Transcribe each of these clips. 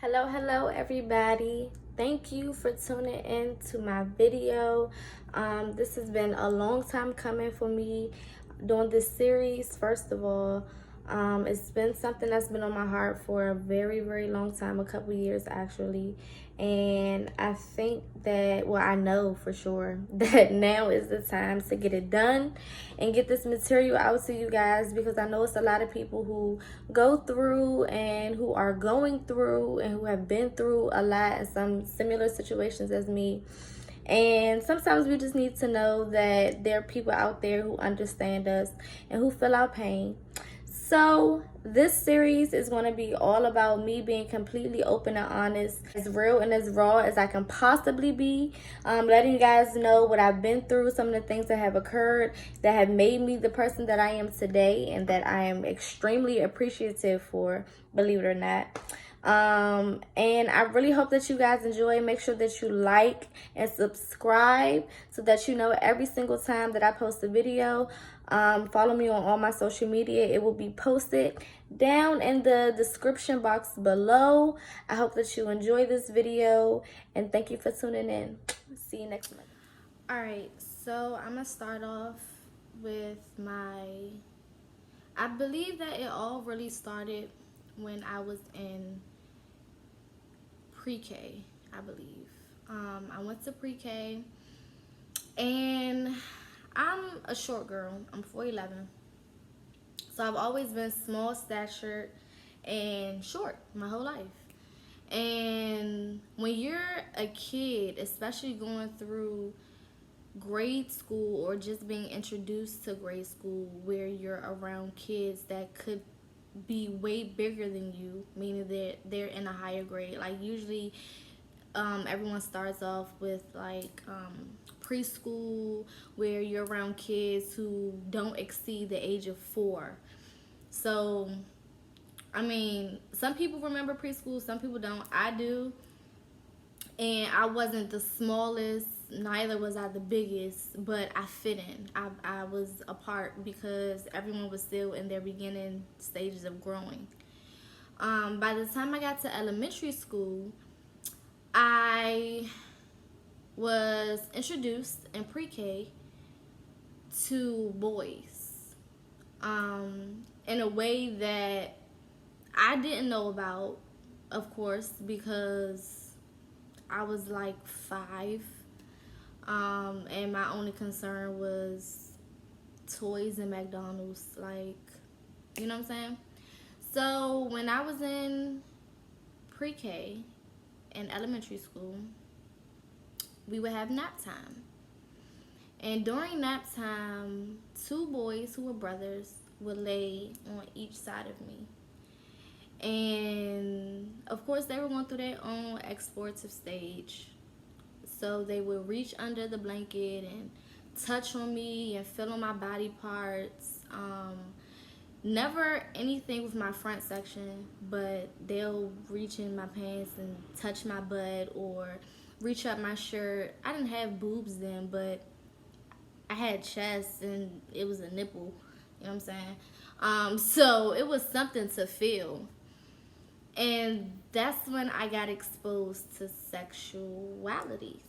Hello everybody. Thank you for tuning in to my video. This has been a long time coming for me doing this series. First of all, it's been something that's been on my heart for a very long time, a couple years actually. And I think that, well, I know for sure that now is the time to get it done and get this material out to you guys, because I know it's a lot of people who go through and who are going through and who have been through a lot in some similar situations as me. And sometimes we just need to know that there are people out there who understand us and who feel our pain. So this series is going to be all about me being completely open and honest, as real and as raw as I can possibly be, letting you guys know what I've been through, some of the things that have occurred that have made me the person that I am today and that I am extremely appreciative for, believe it or not. And I really hope that you guys enjoy. Make sure that you like and subscribe so that you know every single time that I post a video. Follow me on all my social media. It will be posted down in the description box below. I hope that you enjoy this video, and thank you for tuning in. See you next month. Alright, so I'm gonna start off with I believe that it all really started when I was in pre-K, I believe. I went to pre-K, and I'm a short girl. I'm 4'11", so I've always been small statured and short my whole life. And when you're a kid, especially going through grade school or just being introduced to grade school, where you're around kids that could be way bigger than you, meaning that they're in a higher grade. Like usually everyone starts off with like preschool, where you're around kids who don't exceed the age of 4. So I mean, some people remember preschool, some people don't. I do. And I wasn't the smallest, neither was I the biggest, but I fit in. I was a part because everyone was still in their beginning stages of growing. By the time I got to elementary school, I was introduced in pre-K to boys in a way that I didn't know about, of course, because I was like 5, and my only concern was toys and McDonald's, like, you know what I'm saying? So when I was in pre-K and elementary school, we would have nap time. And during nap time, 2 boys who were brothers would lay on each side of me. And of course, they were going through their own explorative stage. So they would reach under the blanket and touch on me and feel on my body parts. Never anything with my front section, but they'll reach in my pants and touch my butt or reach up my shirt. I didn't have boobs then, but I had chest and it was a nipple. You know what I'm saying? So it was something to feel. And that's when I got exposed to sexuality.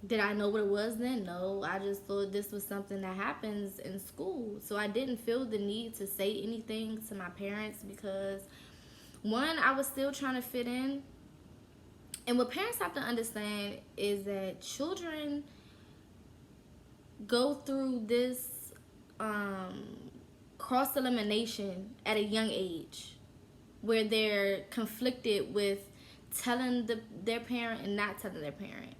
Did I know what it was then? No, I just thought this was something that happens in school. So I didn't feel the need to say anything to my parents because, one, I was still trying to fit in. And what parents have to understand is that children go through this cross-elimination at a young age, where they're conflicted with telling their parent and not telling their parent,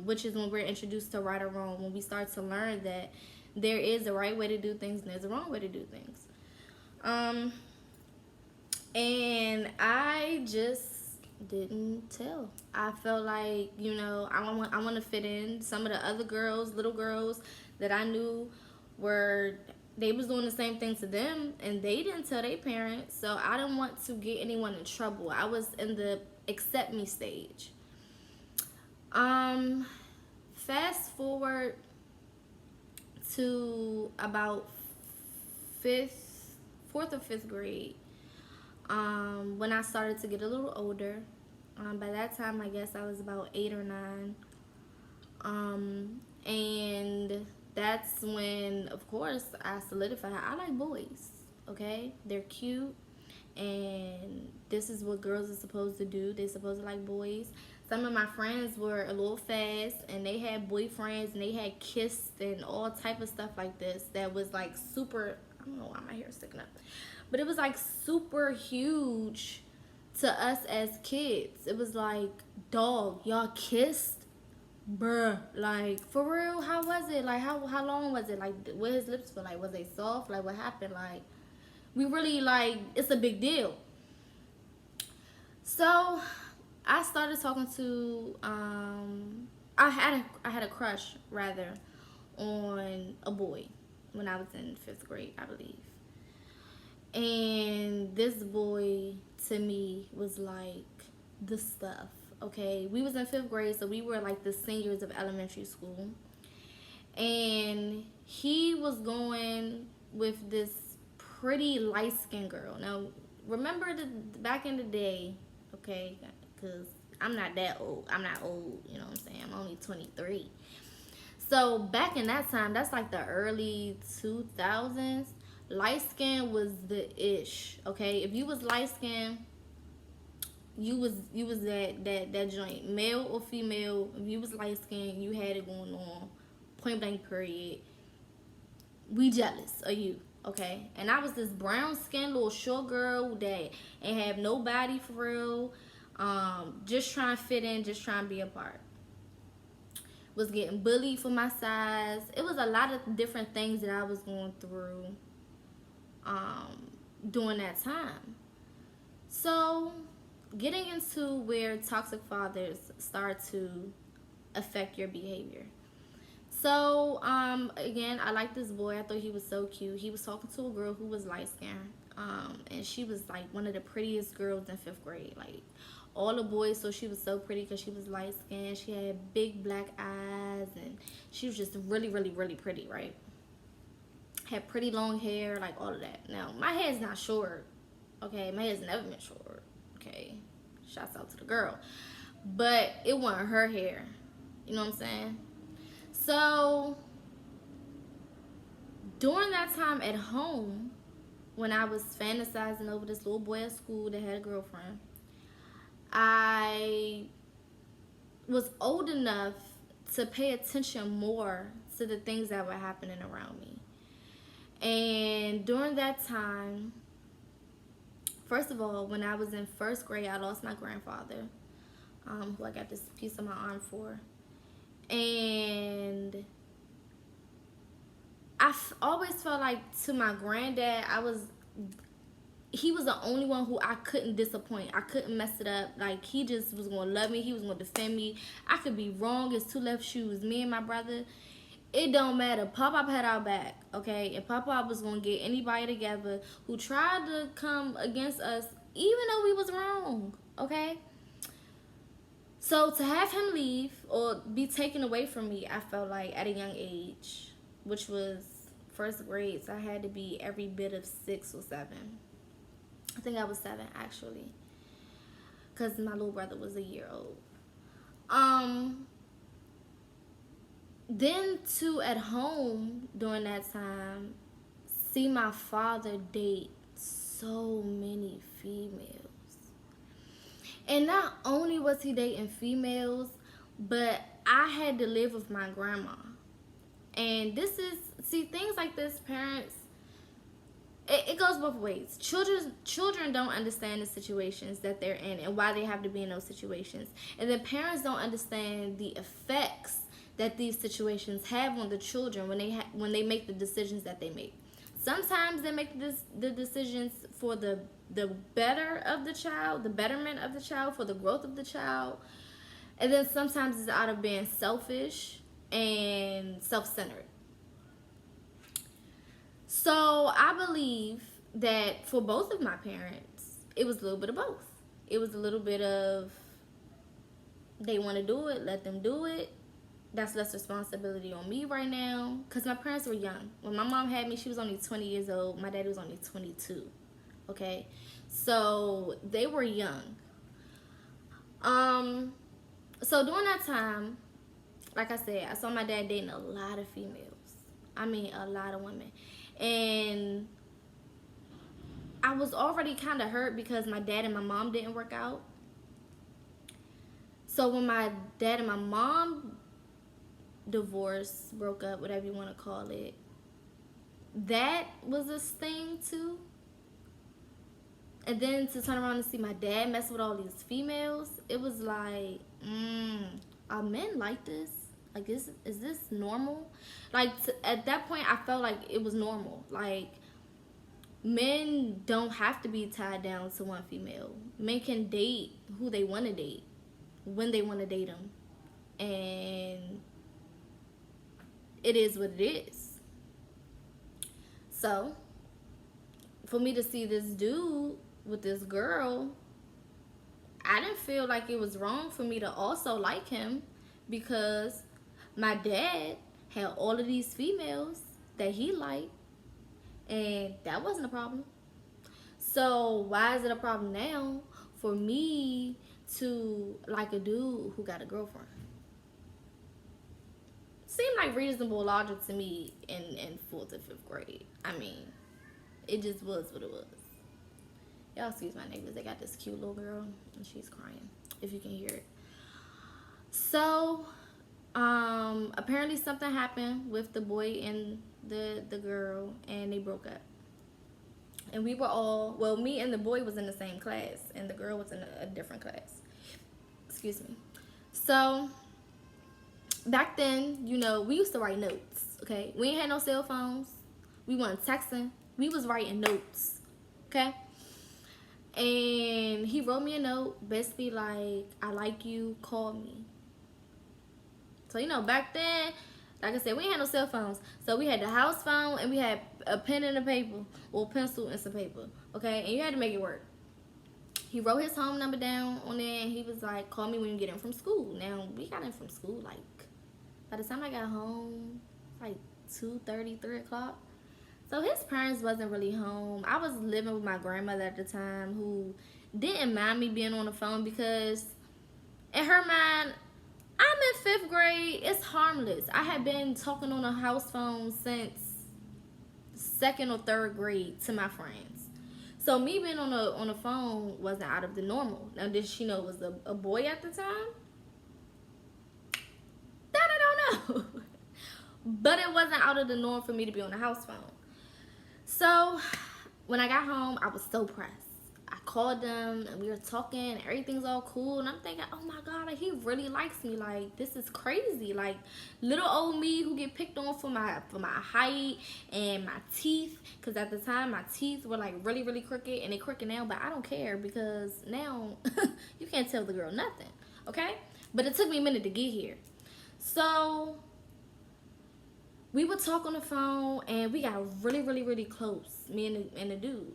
which is when we're introduced to right or wrong, when we start to learn that there is a right way to do things and there's a wrong way to do things. And I just didn't tell. I felt like, I want to fit in. Some of the other girls, little girls that I knew they was doing the same thing to them, and they didn't tell their parents, so I didn't want to get anyone in trouble. I was in the accept me stage. Fast forward to about 4th or 5th grade. When I started to get a little older, by that time I guess I was about 8 or 9. And that's when, of course, I solidified I like boys. Okay, they're cute, and this is what girls are supposed to do. They're supposed to like boys. Some of my friends were a little fast, and they had boyfriends, and they had kissed and all type of stuff like this. That was like super. I don't know why my hair is sticking up, but it was like super huge to us as kids. It was like, dog, y'all kissed, bruh. Like, for real, how was it? Like, how long was it? Like, what his lips feel like? Was they soft? Like, what happened? Like, we really, like, it's a big deal. So I started talking to I had a crush rather on a boy when I was in 5th grade, I believe. And this boy to me was like the stuff. Okay, we was in 5th grade, so we were like the seniors of elementary school. And he was going with this pretty light-skinned girl. Now, remember the back in the day, okay, because I'm not that old. I'm not old, you know what I'm saying? I'm only 23. So back in that time, that's like the early 2000s. Light skin was the ish, okay? If you was light skin, you was that joint, male or female. If you was light skin, you had it going on. Point blank period. We jealous of you, okay? And I was this brown skinned little short girl that ain't have nobody for real. Just trying to fit in, just trying to be a part. Was getting bullied for my size. It was a lot of different things that I was going through during that time. So getting into where toxic fathers start to affect your behavior. So again, I liked this boy. I thought he was so cute. He was talking to a girl who was light skinned, and she was like one of the prettiest girls in 5th grade. Like all the boys, so she was so pretty because she was light skinned. She had big black eyes, and she was just really, really, really pretty, right? Had pretty long hair, like all of that. Now, my hair's not short, okay? My hair's never been short, okay? Shouts out to the girl. But it wasn't her hair, you know what I'm saying? So, during that time at home, when I was fantasizing over this little boy at school that had a girlfriend, I was old enough to pay attention more to the things that were happening around me. And during that time, first of all, when I was in 1st grade, I lost my grandfather, who I got this piece of my arm for. And always felt like to my granddad, he was the only one who I couldn't disappoint. I couldn't mess it up. Like, he just was going to love me. He was going to defend me. I could be wrong. It's two left shoes. Me and my brother, it don't matter. Pop-Pop had our back, okay? And Pop-Pop was going to get anybody together who tried to come against us, even though we was wrong, okay? So to have him leave or be taken away from me, I felt like at a young age, which was 1st grade, so I had to be every bit of 6 or 7. I think I was 7 actually, because my little brother was a year old. Then too, at home during that time, see my father date so many females. And not only was he dating females, but I had to live with my grandma. And this is, see, things like this, parents, it goes both ways. Children don't understand the situations that they're in and why they have to be in those situations. And then parents don't understand the effects that these situations have on the children when they make the decisions that they make. Sometimes they make the decisions for the better of the child, the betterment of the child, for the growth of the child. And then sometimes it's out of being selfish and self-centered. So I believe that for both of my parents, it was a little bit of both. It was a little bit of, they want to do it, let them do it. That's less responsibility on me right now, because my parents were young. When my mom had me, she was only 20 years old. My daddy was only 22. okay? So they were young. So during that time, like I said, I saw my dad dating a lot of females. I mean, a lot of women. And I was already kind of hurt because my dad and my mom didn't work out. So when my dad and my mom divorced, broke up, whatever you want to call it, that was a sting too. And then to turn around and see my dad mess with all these females, it was like, are men like this? Like, is this normal? Like, at that point, I felt like it was normal. Like, men don't have to be tied down to one female. Men can date who they want to date, when they want to date them. And it is what it is. So, for me to see this dude with this girl, I didn't feel like it was wrong for me to also like him, because my dad had all of these females that he liked, and that wasn't a problem. So why is it a problem now for me to like a dude who got a girlfriend? Seemed like reasonable logic to me in 4th or 5th grade. I mean, it just was what it was. Y'all excuse my neighbors. They got this cute little girl, and she's crying, if you can hear it. So, apparently something happened with the boy and the girl, and they broke up. And we were all, well, me and the boy was in the same class, and the girl was in a different class. Excuse me. So, back then, you know, we used to write notes, okay? We ain't had no cell phones. We weren't texting. We was writing notes, okay? And he wrote me a note, basically like, I like you, call me. So, you know, back then, like I said, we ain't had no cell phones. So we had the house phone, and we had a pen and a paper, or a pencil and some paper, okay? And you had to make it work. He wrote his home number down on there, and he was like, call me when you get in from school. Now, we got in from school, like, by the time I got home, like 2:30, 3 o'clock. So his parents wasn't really home. I was living with my grandmother at the time, who didn't mind me being on the phone, because in her mind, I'm in 5th grade. It's harmless. I had been talking on a house phone since 2nd or 3rd grade to my friends. So me being on a phone wasn't out of the normal. Now, did she know it was a boy at the time? That I don't know. But it wasn't out of the norm for me to be on a house phone. So when I got home, I was so pressed. I called them, and we were talking, and everything's all cool, and I'm thinking, oh my god, like, he really likes me. Like, this is crazy. Like, little old me who get picked on for my height and my teeth, because at the time my teeth were like really, really crooked, and they crooked now, but I don't care, because now you can't tell the girl nothing, okay? But it took me a minute to get here. So we would talk on the phone, and we got really, really, really close, me and the dude.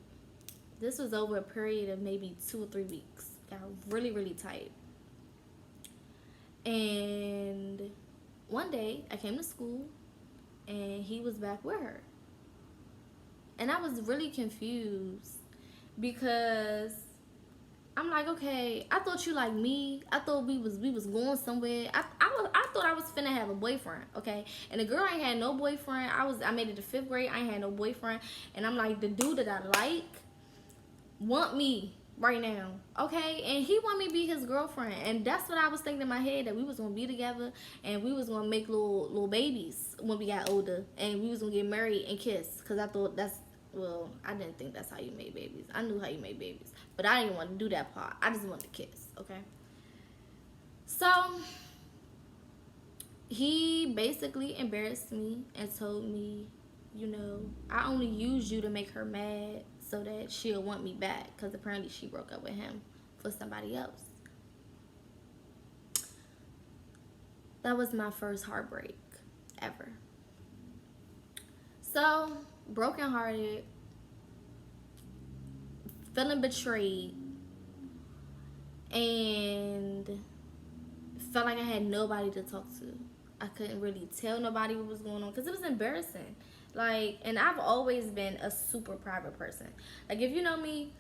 This was over a period of maybe 2 or 3 weeks. Got really, really tight. And one day, I came to school, and he was back with her. And I was really confused, because I'm like, okay, I thought you liked me. I thought we was going somewhere. I thought I was finna have a boyfriend, okay? And the girl ain't had no boyfriend. I made it to 5th grade. I ain't had no boyfriend. And I'm like, the dude that I like want me right now, okay? And he want me to be his girlfriend. And that's what I was thinking in my head, that we was gonna be together, and we was gonna make little babies when we got older, and we was gonna get married and kiss. Because I thought well, I didn't think that's how you made babies. I knew how you made babies, but I didn't want to do that part. I just wanted to kiss, okay? So he basically embarrassed me and told me, you know, I only used you to make her mad so that she'll want me back, because apparently she broke up with him for somebody else. That was my first heartbreak ever. So, brokenhearted, feeling betrayed, and felt like I had nobody to talk to. I couldn't really tell nobody what was going on, because it was embarrassing. Like, and I've always been a super private person. Like, if you know me,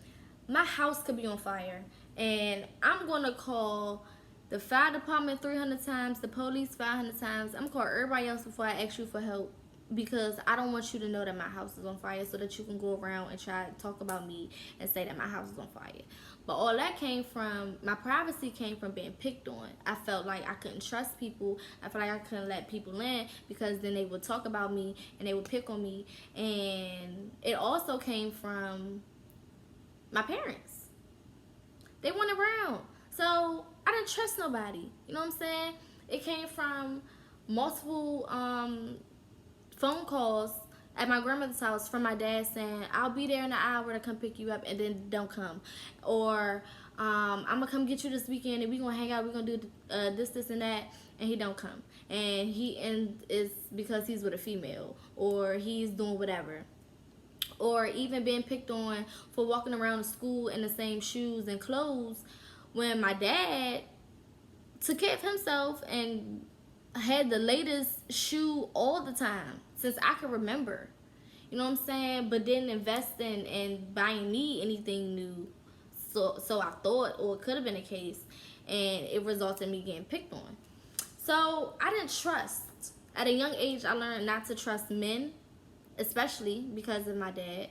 my house could be on fire, and I'm gonna call the fire department 300 times, the police 500 times. I'm gonna call everybody else before I ask you for help, because I don't want you to know that my house is on fire, so that you can go around and try to talk about me and say that my house is on fire. But all that came from, my privacy came from being picked on. I felt like I couldn't trust people. I felt like I couldn't let people in, because then they would talk about me and they would pick on me. And it also came from my parents. They weren't around. So I didn't trust nobody. You know what I'm saying? It came from multiple phone calls at my grandmother's house from my dad saying, I'll be there in an hour to come pick you up, and then don't come. Or I'm going to come get you this weekend and we're going to hang out. We're going to do this, and that. And he don't come. And it's because he's with a female, or he's doing whatever. Or even being picked on for walking around the school in the same shoes and clothes, when my dad took care of himself and had the latest shoe all the time since I can remember. You know what I'm saying? But didn't invest in buying me anything new. So I thought, or it could have been a case, and it resulted in me getting picked on. So I didn't trust. At a young age, I learned not to trust men, especially because of my dad,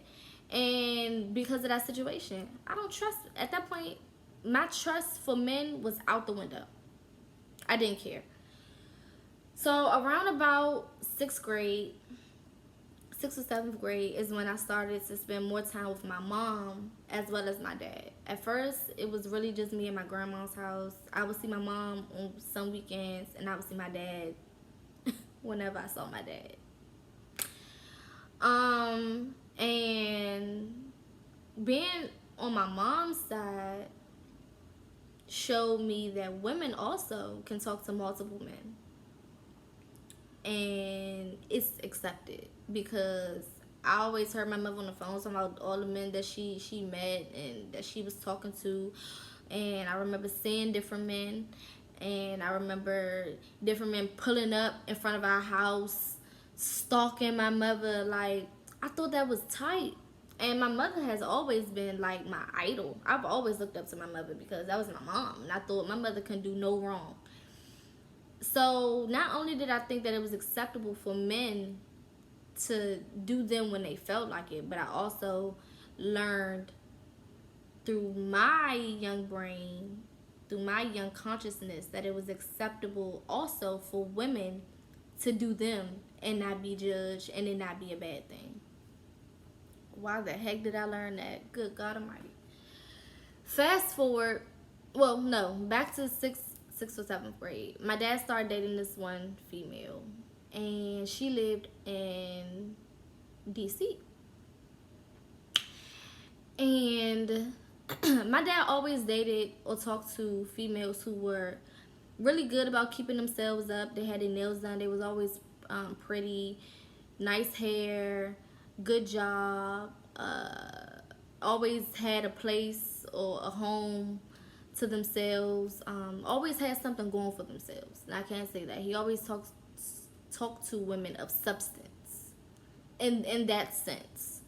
and because of that situation. I don't trust. At that point, my trust for men was out the window. I didn't care. So around about 6th grade, 6th or 7th grade is when I started to spend more time with my mom as well as my dad. At first, it was really just me and my grandma's house. I would see my mom on some weekends, and I would see my dad whenever I saw my dad. And being on my mom's side showed me that women also can talk to multiple men. And it's accepted, because I always heard my mother on the phone talking about all the men that she met and that she was talking to. And I remember seeing different men. And I remember different men pulling up in front of our house, stalking my mother. Like, I thought that was tight. And my mother has always been like my idol. I've always looked up to my mother because that was my mom, and I thought my mother couldn't do no wrong. So not only did I think that it was acceptable for men to do them when they felt like it, but I also learned through my young brain, through my young consciousness, that it was acceptable also for women to do them and not be judged, and it not be a bad thing. Why the heck did I learn that? Good God Almighty. Fast forward, well, no, back to 6th or 7th grade. My dad started dating this one female, and she lived in DC. And my dad always dated or talked to females who were really good about keeping themselves up. They had their nails done. They was always pretty, nice hair, good job, always had a place or a home to themselves, always had something going for themselves. And I can't say that. He always talked to women of substance in that sense.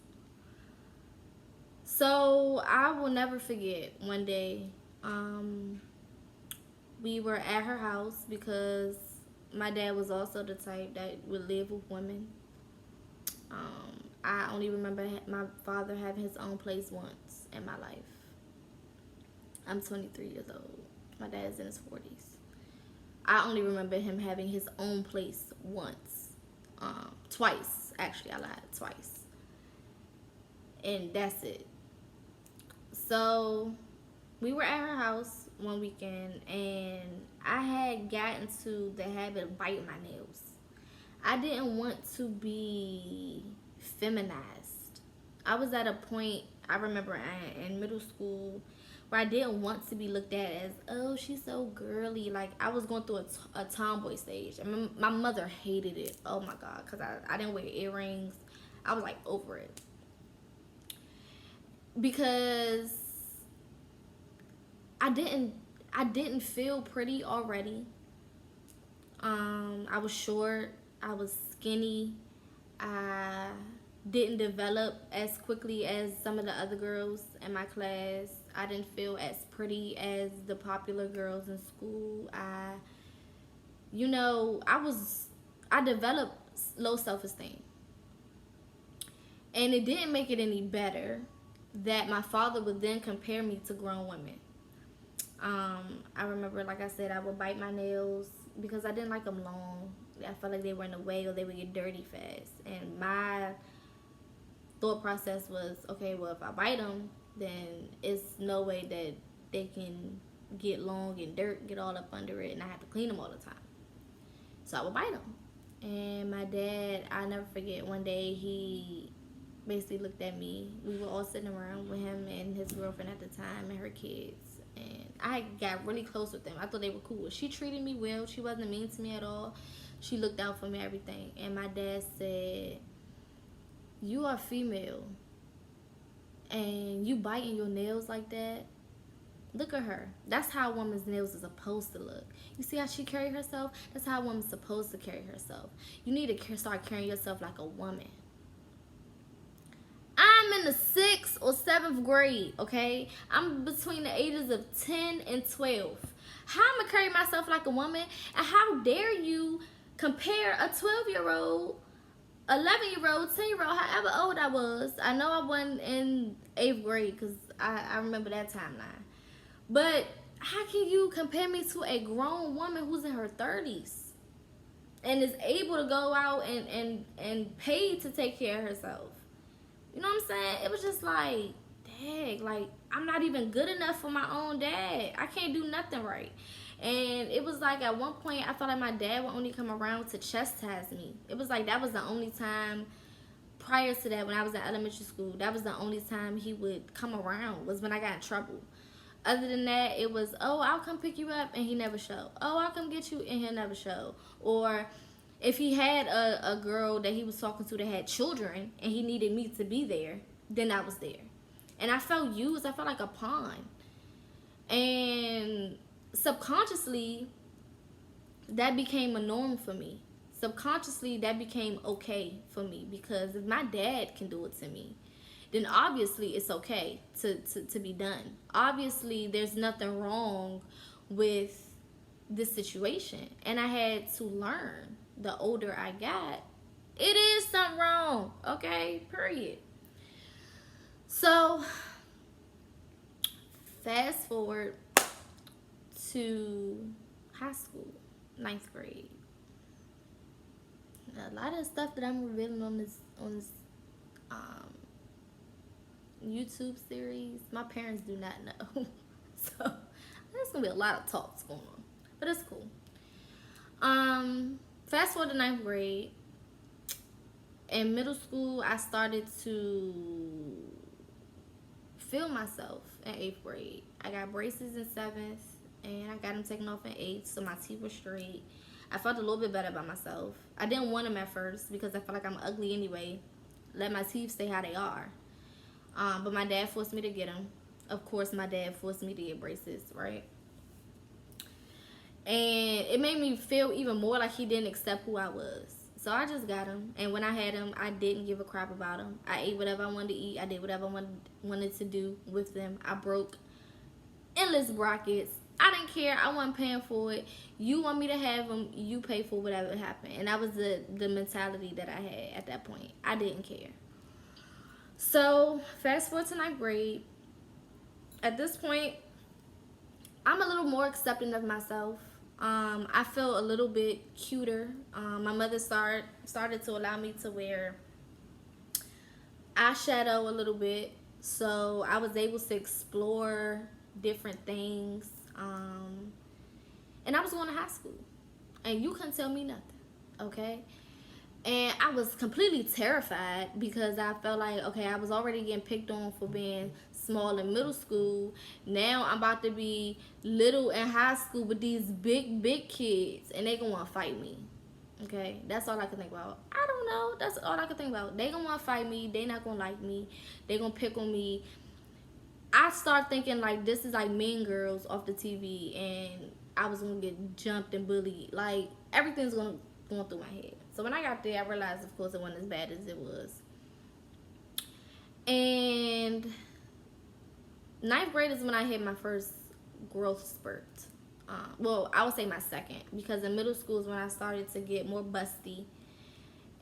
So I will never forget one day, we were at her house, because my dad was also the type that would live with women. I only remember my father having his own place once in my life. I'm 23 years old. My dad's in his 40s. I only remember him having his own place once. Twice, actually. I lied. Twice. And that's it. So we were at her house one weekend, and I had gotten to the habit of biting my nails. I didn't want to be feminized. I was at a point, I remember in middle school, where I didn't want to be looked at as, oh, she's so girly. Like, I was going through a tomboy stage. And my mother hated it. Oh my God, because I didn't wear earrings. I was like over it. Because I didn't feel pretty already. I was short. I was skinny. I didn't develop as quickly as some of the other girls in my class. I didn't feel as pretty as the popular girls in school. I developed low self-esteem. And it didn't make it any better that my father would then compare me to grown women. I remember, like I said, I would bite my nails because I didn't like them long. I felt like they were in the way or they would get dirty fast. And my thought process was, okay, well, if I bite them, then it's no way that they can get long and dirt get all up under it and I have to clean them all the time. So I would bite them. And my dad, I'll never forget, one day he basically looked at me. We were all sitting around with him and his girlfriend at the time and her kids. And I got really close with them. I thought they were cool. She treated me well. She wasn't mean to me at all. She looked out for me, everything. And my dad said, "You are female and you biting your nails like that? Look at her. That's how a woman's nails is supposed to look. You see how she carry herself? That's how a woman's supposed to carry herself. You need to start carrying yourself like a woman." I'm in the 6th or 7th grade, okay? I'm between the ages of 10 and 12. How am I going to carry myself like a woman? And how dare you compare a 12-year-old, 11-year-old, 10-year-old, however old I was. I know I wasn't in 8th grade because I remember that timeline. But how can you compare me to a grown woman who's in her 30s and is able to go out and pay to take care of herself? You know what I'm saying? It was just like, dang, like, I'm not even good enough for my own dad. I can't do nothing right. And it was like at one point, I felt like my dad would only come around to chastise me. It was like that was the only time prior to that when I was in elementary school. That was the only time he would come around was when I got in trouble. Other than that, it was, oh, I'll come pick you up, and he never showed. Oh, I'll come get you, and he'll never show. Or if he had a girl that he was talking to that had children and he needed me to be there, then I was there. And I felt used. I felt like a pawn. And subconsciously, that became a norm for me. Subconsciously, that became okay for me. Because if my dad can do it to me, then obviously it's okay to be done. Obviously, there's nothing wrong with this situation. And I had to learn. The older I got, it is something wrong, okay? Period. So, fast forward to high school, 9th grade. A lot of stuff that I'm revealing on this YouTube series, my parents do not know. So, there's gonna be a lot of talks going on, but it's cool. Fast forward to 9th grade. In middle school, I started to feel myself in 8th grade. I got braces in 7th, and I got them taken off in 8th, so my teeth were straight. I felt a little bit better about myself. I didn't want them at first because I felt like I'm ugly anyway. Let my teeth stay how they are. But my dad forced me to get them. Of course, my dad forced me to get braces, right? And it made me feel even more like he didn't accept who I was. So I just got them. And when I had them, I didn't give a crap about them. I ate whatever I wanted to eat. I did whatever I wanted to do with them. I broke endless brackets. I didn't care. I wasn't paying for it. You want me to have them, you pay for whatever happened. And that was the mentality that I had at that point. I didn't care. So fast forward to 9th grade. At this point, I'm a little more accepting of myself. I feel a little bit cuter. My mother started to allow me to wear eyeshadow a little bit, so I was able to explore different things. And I was going to high school, and you couldn't tell me nothing, okay? And I was completely terrified because I felt like, okay, I was already getting picked on for being small in middle school. Now I'm about to be little in high school with these big kids, and they gonna want to fight me. Okay, that's all I can think about. I don't know. That's all I can think about. They gonna want to fight me. They not gonna like me. They gonna pick on me. I start thinking like this is like Mean Girls off the TV, and I was gonna get jumped and bullied. Like everything's going through my head. So when I got there, I realized, of course, it wasn't as bad as it was. And ninth grade is when I hit my first growth spurt. Well, I would say my second, because in middle school is when I started to get more busty,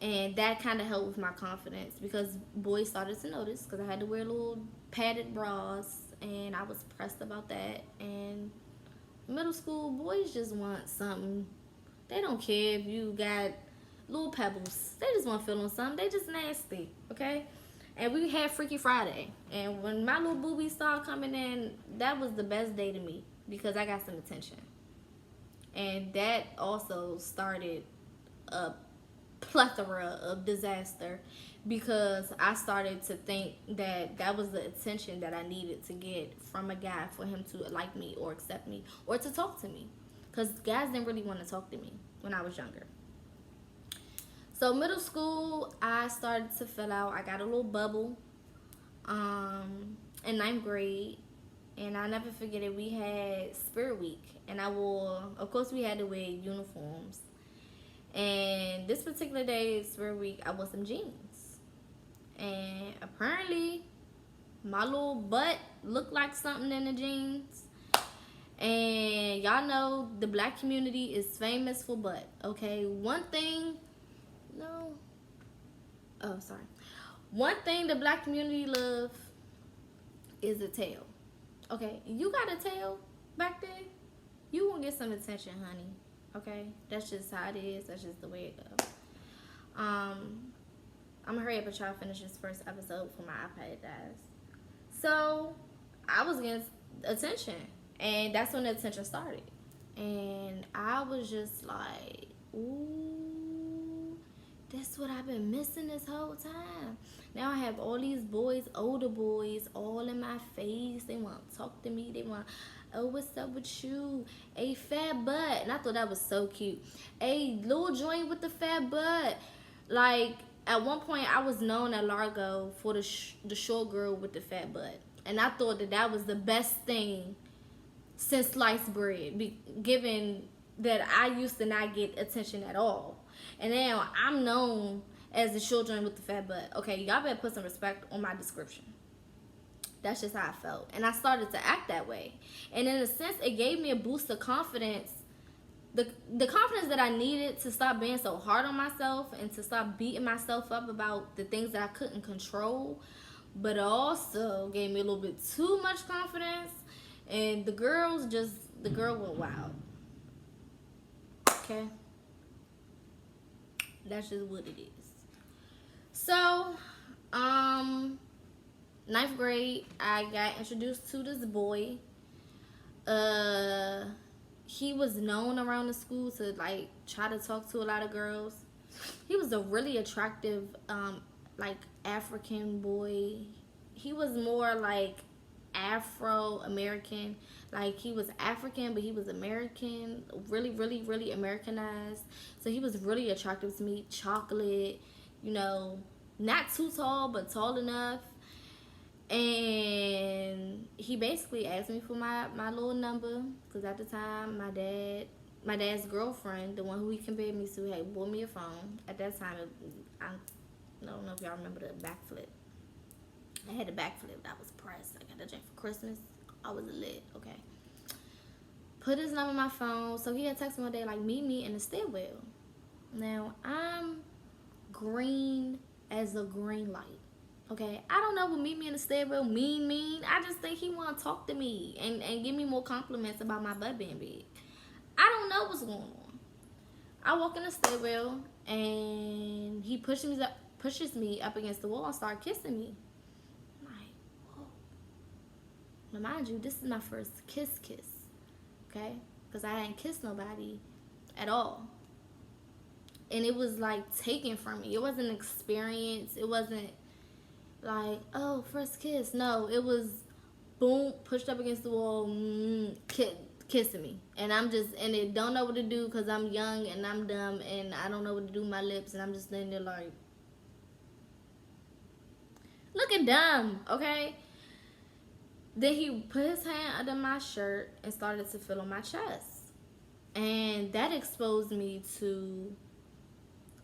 and that kind of helped with my confidence because boys started to notice because I had to wear little padded bras, and I was pressed about that. And middle school boys just want something. They don't care if you got little pebbles. They just want to feel on something. They just nasty, okay? And we had Freaky Friday. And when my little boobies started coming in, that was the best day to me because I got some attention. And that also started a plethora of disaster because I started to think that that was the attention that I needed to get from a guy for him to like me or accept me or to talk to me. Because guys didn't really want to talk to me when I was younger. So middle school, I started to fill out. I got a little bubble in ninth grade. And I'll never forget it. We had Spirit Week. And of course we had to wear uniforms. And this particular day, Spirit Week, I wore some jeans. And apparently, my little butt looked like something in the jeans. And y'all know the black community is famous for butt, okay? One thing the black community love is a tail. Okay, you got a tail back there, you won't get some attention, honey. Okay, that's just how it is. That's just the way it goes. I'm gonna hurry up and try to finish this first episode before my iPad dies. So I was getting attention, and that's when the attention started. And I was just like, ooh, that's what I've been missing this whole time. Now I have all these boys, older boys, all in my face. They want to talk to me. They want, oh, what's up with you? A fat butt. And I thought that was so cute. A little joint with the fat butt. Like, at one point, I was known at Largo for the short girl with the fat butt. And I thought that was the best thing since sliced bread, given that I used to not get attention at all. And now I'm known as the short joint with the fat butt. Okay, y'all better put some respect on my description. That's just how I felt. And I started to act that way. And in a sense, it gave me a boost of confidence. The confidence that I needed to stop being so hard on myself and to stop beating myself up about the things that I couldn't control. But it also gave me a little bit too much confidence. And the girl went wild. Okay? That's just what it is. So, ninth grade, I got introduced to this boy. He was known around the school to like try to talk to a lot of girls. He was a really attractive, like African boy. He was more like Afro-American. Like he was African, but he was American. Really, really, really Americanized. So he was really attractive to me. Chocolate, you know, not too tall, but tall enough. And he basically asked me for my little number, because at the time my dad's girlfriend, the one who he compared me to, had bought me a phone. At that time, I don't know if y'all remember the backflip. I had a backflip that was pressed. I got that drink for Christmas. I was lit, okay. Put his number in my phone. So he had texted me one day like, meet me in the stairwell. Now I'm green as a green light. Okay, I don't know what meet me in the stairwell mean. I just think he want to talk to me and give me more compliments about my butt being big. I don't know what's going on. I walk in the stairwell and he pushes me up against the wall and start kissing me. I'm like, whoa. Now mind you, this is my first kiss, okay? Because I hadn't kissed nobody at all. And it was like taken from me. It wasn't an experience. It wasn't like, oh, first kiss. No, it was boom, pushed up against the wall, kissing me. And I'm just, and it don't know what to do because I'm young and I'm dumb and I don't know what to do with my lips. And I'm just sitting there like, looking dumb, okay? Then he put his hand under my shirt and started to feel on my chest. And that exposed me to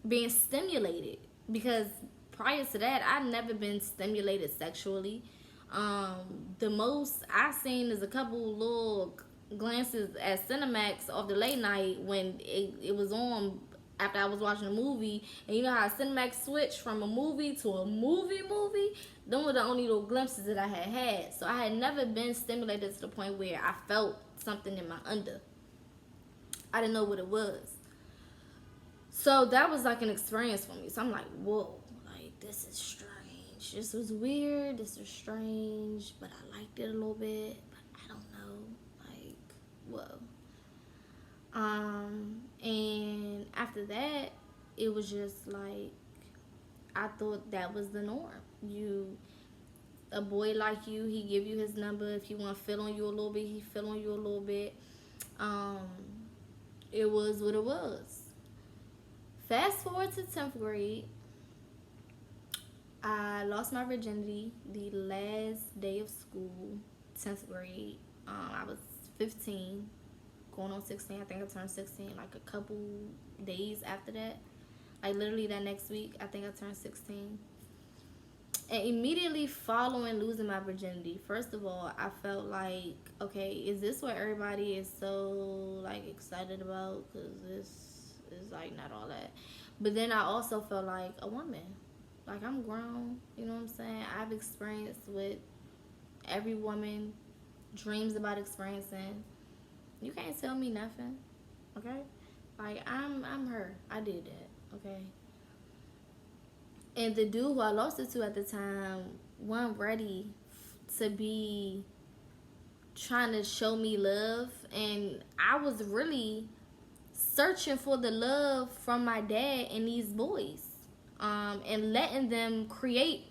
being stimulated, because prior to that I never been stimulated sexually. The most I seen is a couple little glances at Cinemax off the late night when it was on after I was watching a movie. And you know how Cinemax switched from a movie to a movie? Them were the only little glimpses that I had. So I had never been stimulated to the point where I felt something in my under. I didn't know what it was. So that was like an experience for me. So I'm like, whoa, like this is strange. This was weird. This was strange, but I liked it a little bit. But I don't know, like, whoa. And after that, it was just like I thought that was the norm. A boy like you, he give you his number. If he want to feel on you a little bit, he feel on you a little bit. It was what it was. Fast forward to 10th grade, I lost my virginity the last day of school, 10th grade. I was 15, going on 16. I think I turned 16 like a couple days after that. Like literally that next week, I think I turned 16. And immediately following losing my virginity, first of all, I felt like, okay, is this what everybody is so like excited about? Because this is like not all that. But then I also felt like a woman. Like I'm grown, you know what I'm saying? I've experienced what every woman dreams about experiencing. You can't tell me nothing, okay? Like I'm her. I did that, okay? And the dude who I lost it to at the time wasn't ready to be trying to show me love. And I was really searching for the love from my dad and these boys. And letting them create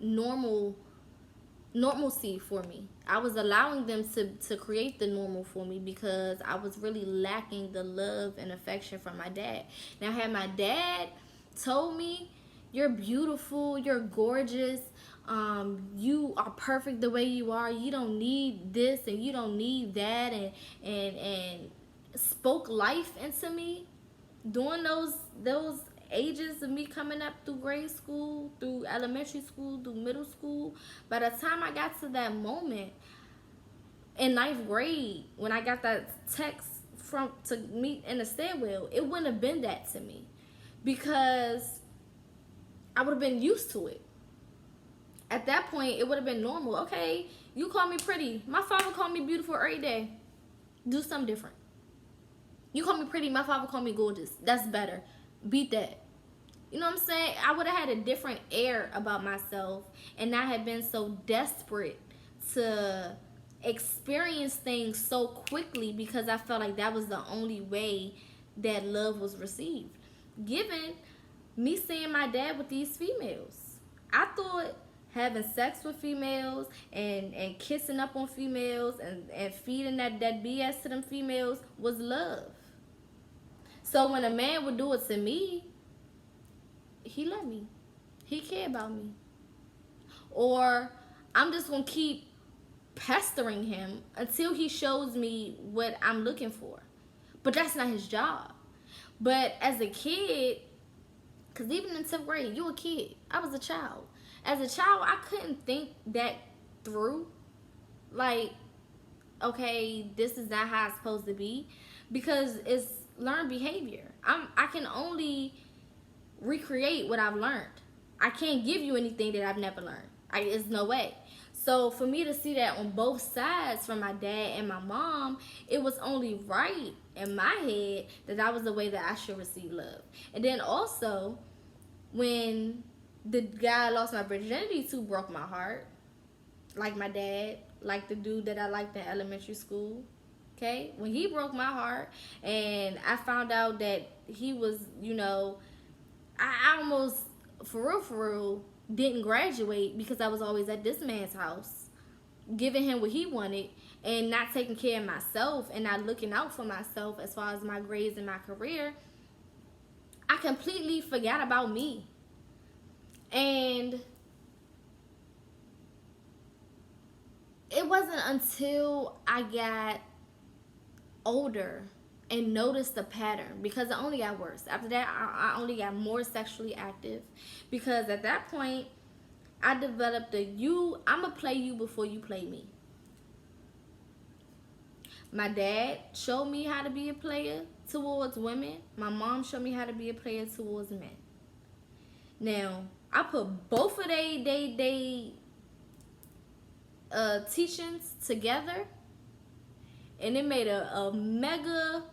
normalcy for me. I was allowing them to create the normal for me because I was really lacking the love and affection from my dad. Now, had my dad told me, you're beautiful, you're gorgeous, you are perfect the way you are, you don't need this and you don't need that, and spoke life into me during those ages of me coming up through grade school, through elementary school, through middle school. By the time I got to that moment in 9th grade, when I got that text to meet in the stairwell, it wouldn't have been that to me because I would have been used to it. At that point, it would have been normal. Okay, you call me pretty. My father called me beautiful every day. Do something different. You call me pretty. My father called me gorgeous. That's better. Beat that. You know what I'm saying? I would have had a different air about myself and not have been so desperate to experience things so quickly because I felt like that was the only way that love was received. Given me seeing my dad with these females, I thought having sex with females and kissing up on females and feeding that BS to them females was love. So when a man would do it to me, he loved me. He cared about me. Or I'm just going to keep pestering him until he shows me what I'm looking for. But that's not his job. But as a kid, because even in 10th grade, you a kid. I was a child. As a child, I couldn't think that through. Like, okay, this is not how it's supposed to be. Because it's learned behavior. I can only recreate what I've learned. I can't give you anything that I've never learned. There's no way. So for me to see that on both sides, from my dad and my mom, it was only right in my head that that was the way that I should receive love. And then also, when the guy I lost my virginity to broke my heart, like my dad, like the dude that I liked in elementary school, okay? When he broke my heart and I found out that he was, I almost, for real, didn't graduate because I was always at this man's house, giving him what he wanted and not taking care of myself and not looking out for myself as far as my grades and my career. I completely forgot about me. And it wasn't until I got older and noticed the pattern, because it only got worse. After that, I only got more sexually active, because at that point, I developed I'ma play you before you play me. My dad showed me how to be a player towards women. My mom showed me how to be a player towards men. Now, I put both of they teachings together, and it made a mega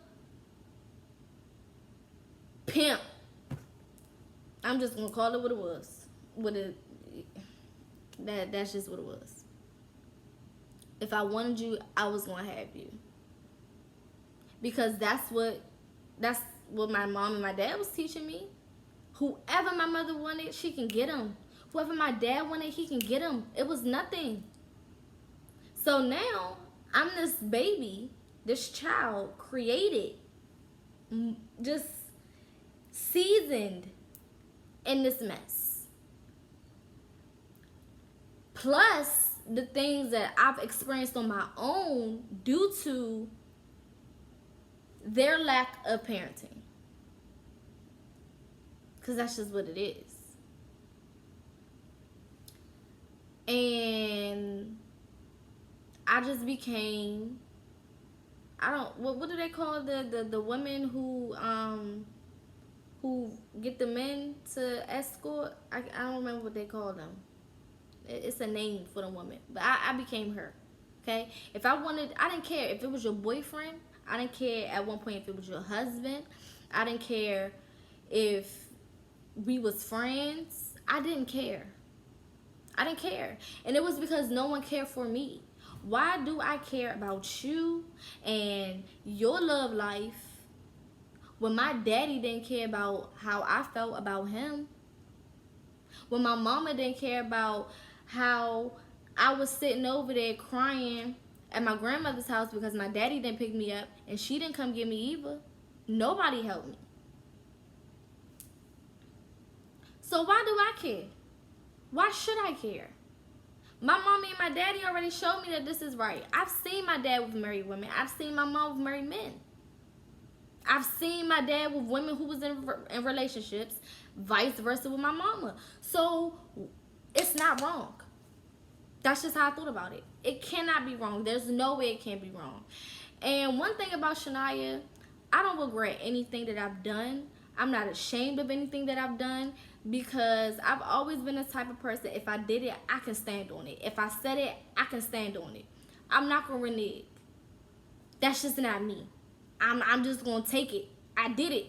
pimp. I'm just gonna call it what it was. That's just what it was. If I wanted you, I was gonna have you. Because that's what my mom and my dad was teaching me. Whoever my mother wanted, she can get him. Whoever my dad wanted, he can get him. It was nothing. So now, I'm this baby, this child, created, just seasoned in this mess. Plus, the things that I've experienced on my own due to their lack of parenting. Because that's just what it is. And I just became, what do they call the women who get the men to escort? I don't remember what they call them. It's a name for the woman. But I became her. Okay? If I didn't care if it was your boyfriend. I didn't care at one point if it was your husband. I didn't care if we was friends. I didn't care. I didn't care. And it was because no one cared for me. Why do I care about you and your love life when my daddy didn't care about how I felt about him? When my mama didn't care about how I was sitting over there crying at my grandmother's house because my daddy didn't pick me up and she didn't come get me either. Nobody helped me. So why do I care? Why should I care? My mommy and my daddy already showed me that this is right. I've seen my dad with married women. I've seen my mom with married men. I've seen my dad with women who was in relationships, vice versa with my mama. So it's not wrong. That's just how I thought about it. It cannot be wrong. There's no way it can be wrong. And one thing about Shania, I don't regret anything that I've done. I'm not ashamed of anything that I've done, because I've always been the type of person, if I did it, I can stand on it. If I said it, I can stand on it. I'm not going to renege. That's just not me. I'm just going to take it. I did it.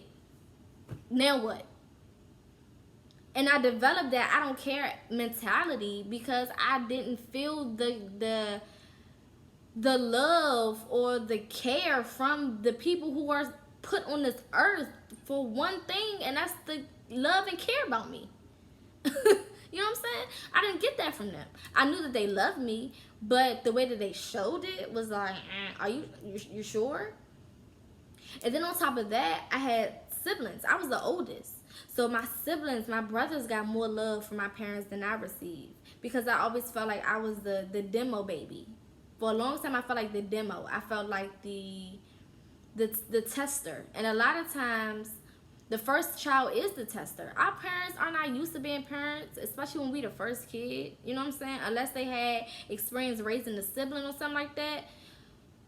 Now what? And I developed that I don't care mentality because I didn't feel the love or the care from the people who are put on this earth for one thing, and that's the love and care about me. You know what I'm saying? I didn't get that from them. I knew that they loved me, but the way that they showed it was like, are you sure? And then on top of that, I had siblings. I was the oldest. So my siblings, my brothers got more love from my parents than I received, because I always felt like I was the demo baby. For a long time, I felt like the demo. I felt like the tester. And a lot of times, the first child is the tester. Our parents are not used to being parents, especially when we the first kid. You know what I'm saying? Unless they had experience raising a sibling or something like that,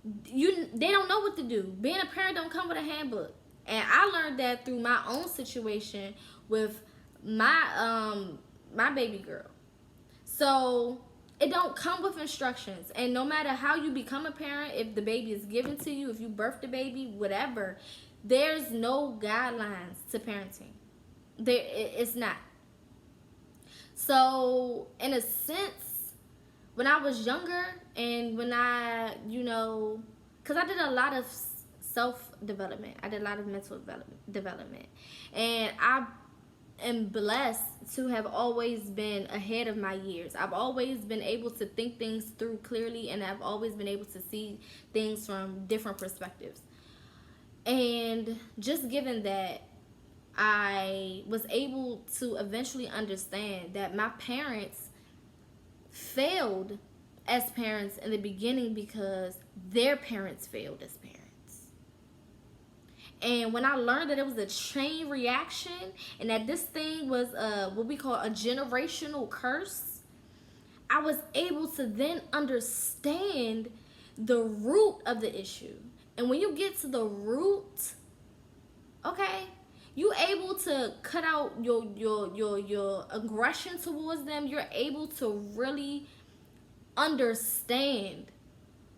they don't know what to do. Being a parent don't come with a handbook. And I learned that through my own situation with my baby girl. So it don't come with instructions. And no matter how you become a parent, if the baby is given to you, if you birth the baby, whatever, there's no guidelines to parenting. It's not. So in a sense, when I was younger and when I, because I did a lot of self-development. I did a lot of mental development. And I am blessed to have always been ahead of my years. I've always been able to think things through clearly, and I've always been able to see things from different perspectives. And just given that, I was able to eventually understand that my parents failed as parents in the beginning because their parents failed as parents. And when I learned that it was a chain reaction and that this thing was what we call a generational curse, I was able to then understand the root of the issue. And when you get to the root, okay, you able to cut out your aggression towards them. You're able to really understand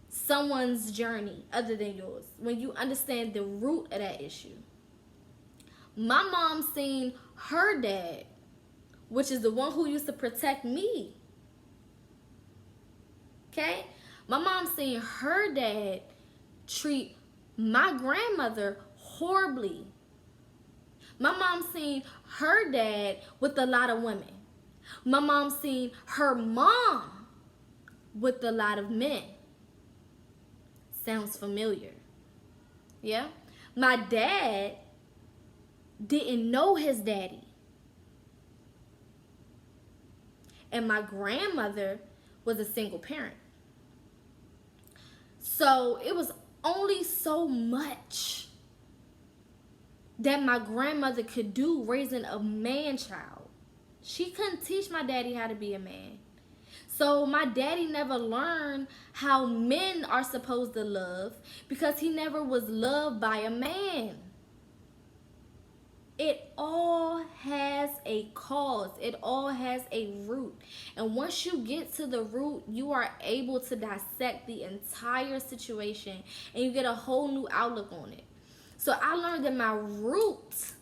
someone's journey other than yours when you understand the root of that issue. My mom seen her dad, which is the one who used to protect me. Okay? My mom seen her dad treat my grandmother horribly. My mom seen her dad with a lot of women. My mom seen her mom with a lot of men. Sounds familiar. Yeah? My dad didn't know his daddy. And my grandmother was a single parent. So it was only so much that my grandmother could do raising a man child. She couldn't teach my daddy how to be a man. So my daddy never learned how men are supposed to love because he never was loved by a man. It all has a cause. It all has a root. And once you get to the root, you are able to dissect the entire situation and you get a whole new outlook on it. So I learned that my root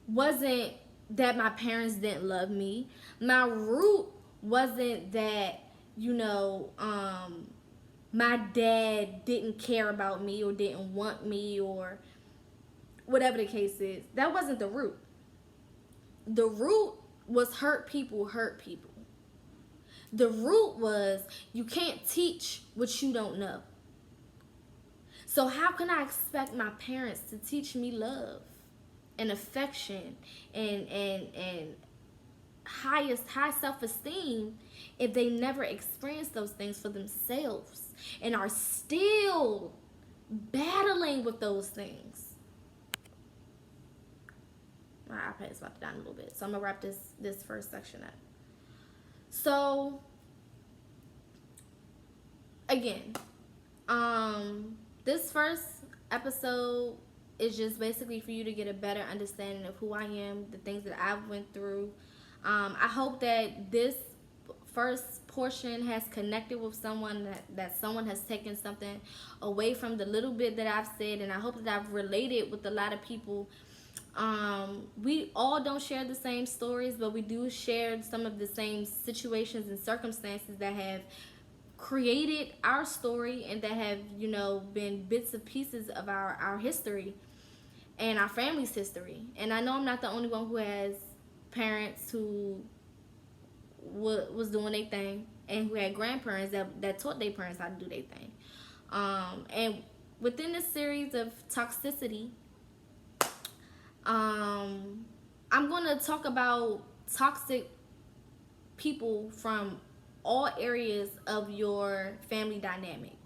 wasn't that my parents didn't love me. My root wasn't that, my dad didn't care about me or didn't want me or whatever the case is. That wasn't the root. The root was hurt people hurt people. The root was you can't teach what you don't know. So how can I expect my parents to teach me love and affection and high self-esteem if they never experience those things for themselves and are still battling with those things? My iPad is about to die in a little bit, so I'm gonna wrap this first section up. So again, this first episode is just basically for you to get a better understanding of who I am, the things that I've went through. I hope that this first portion has connected with someone, that someone has taken something away from the little bit that I've said, and I hope that I've related with a lot of people. We all don't share the same stories, but we do share some of the same situations and circumstances that have created our story and that have, been bits and pieces of our history and our family's history. And I know I'm not the only one who has parents who was doing their thing and who had grandparents that taught their parents how to do their thing. And within this series of toxicity, I'm going to talk about toxic people from all areas of your family dynamic.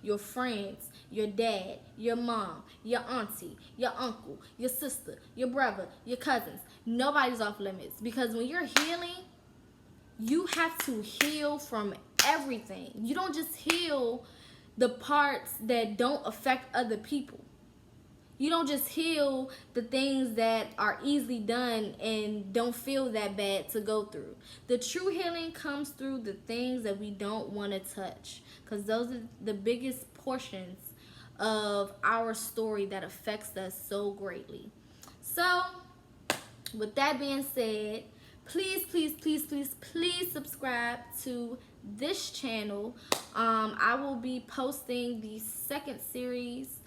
Your friends, your dad, your mom, your auntie, your uncle, your sister, your brother, your cousins. Nobody's off limits, because when you're healing, you have to heal from everything. You don't just heal the parts that don't affect other people. You don't just heal the things that are easily done and don't feel that bad to go through. The true healing comes through the things that we don't want to touch, because those are the biggest portions of our story that affects us so greatly. So, with that being said, please subscribe to this channel. I will be posting the second series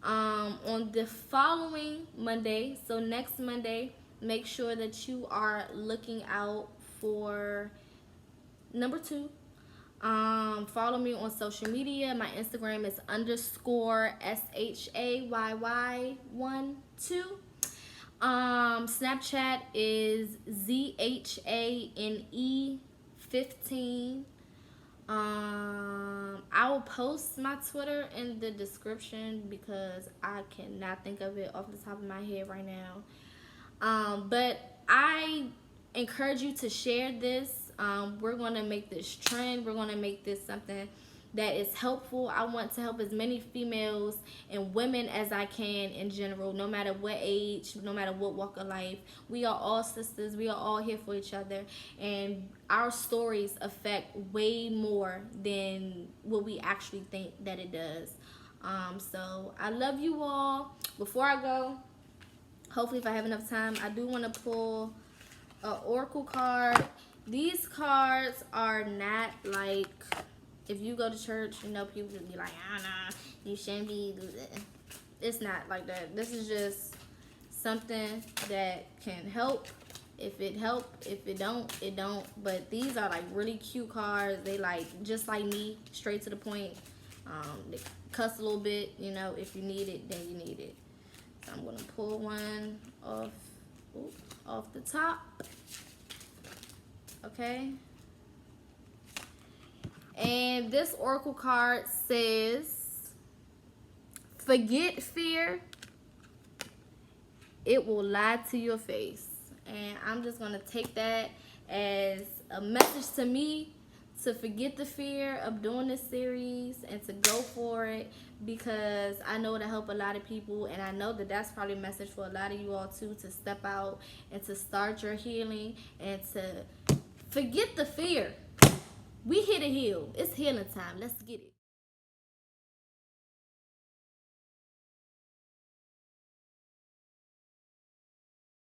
on the following Monday. So next Monday, make sure that you are looking out for number 2. Follow me on social media. My Instagram is _SHAYY12. Snapchat is ZHANE15. I will post my Twitter in the description because I cannot think of it off the top of my head right now. But I encourage you to share this. We're going to make this trend. We're going to make this something that is helpful. I want to help as many females and women as I can in general, no matter what age, no matter what walk of life. We are all sisters. We are all here for each other. And our stories affect way more than what we actually think that it does. So I love you all. Before I go, hopefully if I have enough time, I do want to pull an oracle card. These cards are not like, if you go to church, you know, people would be like, ah, nah, you shouldn't be. It's not like that. This is just something that can help. If it help, if it don't, it don't. But these are like really cute cards. They like, just like me, straight to the point. They cuss a little bit, you know. If you need it, then you need it. So I'm gonna pull one off the top. Okay. And this oracle card says, forget fear, it will lie to your face. And I'm just going to take that as a message to me to forget the fear of doing this series and to go for it, because I know it'll help a lot of people, and I know that that's probably a message for a lot of you all too, to step out and to start your healing and to forget the fear. We here to heal. It's healing time. Let's get it.